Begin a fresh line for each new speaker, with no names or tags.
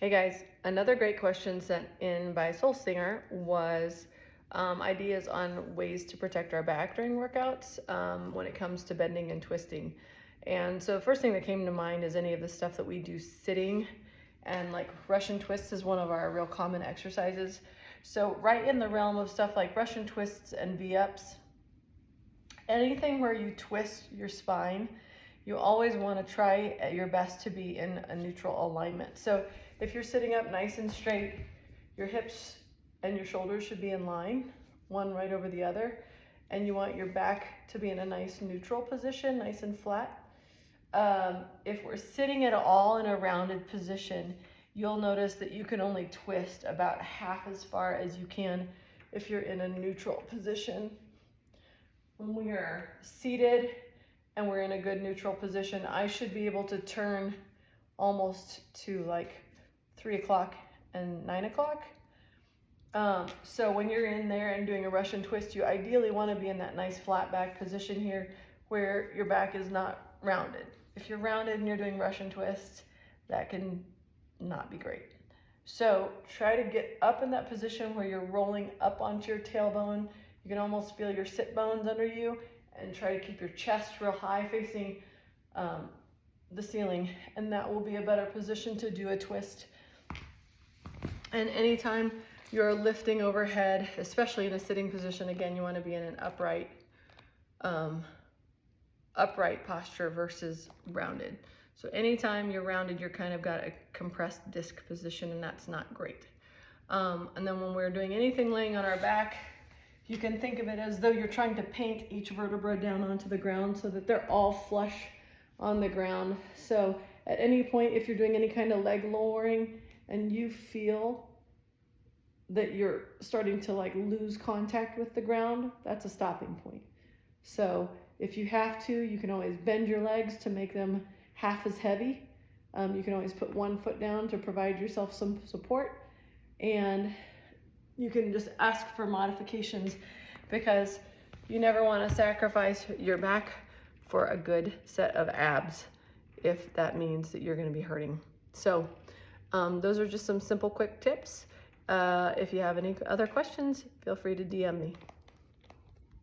Hey guys, another great question sent in by Soul Singer was ideas on ways to protect our back during workouts when it comes to bending and twisting. And so the first thing that came to mind is any of the stuff that we do sitting, and like Russian twists is one of our real common exercises. So right in the realm of stuff like Russian twists and V-ups, anything where you twist your spine, you always want to try at your best to be in a neutral alignment. So if you're sitting up nice and straight, your hips and your shoulders should be in line, one right over the other, and you want your back to be in a nice neutral position, nice and flat. If we're sitting at all in a rounded position, you'll notice that you can only twist about half as far as you can if you're in a neutral position. When we are seated and we're in a good neutral position, I should be able to turn almost to like 3 o'clock and 9 o'clock. So when you're in there and doing a Russian twist, you ideally want to be in that nice flat back position here where your back is not rounded. If you're rounded and you're doing Russian twists, that can not be great. So try to get up in that position where you're rolling up onto your tailbone. You can almost feel your sit bones under you, and try to keep your chest real high facing the ceiling, and that will be a better position to do a twist. And anytime you're lifting overhead, especially in a sitting position, again, you want to be in an upright posture versus rounded. So anytime you're rounded, you're kind of got a compressed disc position, and that's not great. And then when we're doing anything laying on our back, you can think of it as though you're trying to paint each vertebra down onto the ground so that they're all flush on the ground. So at any point, if you're doing any kind of leg lowering and you feel that you're starting to like lose contact with the ground, that's a stopping point. So if you have to, you can always bend your legs to make them half as heavy. You can always put one foot down to provide yourself some support, and you can just ask for modifications, because you never want to sacrifice your back for a good set of abs if that means that you're going to be hurting. So those are just some simple quick tips. If you have any other questions, feel free to DM me.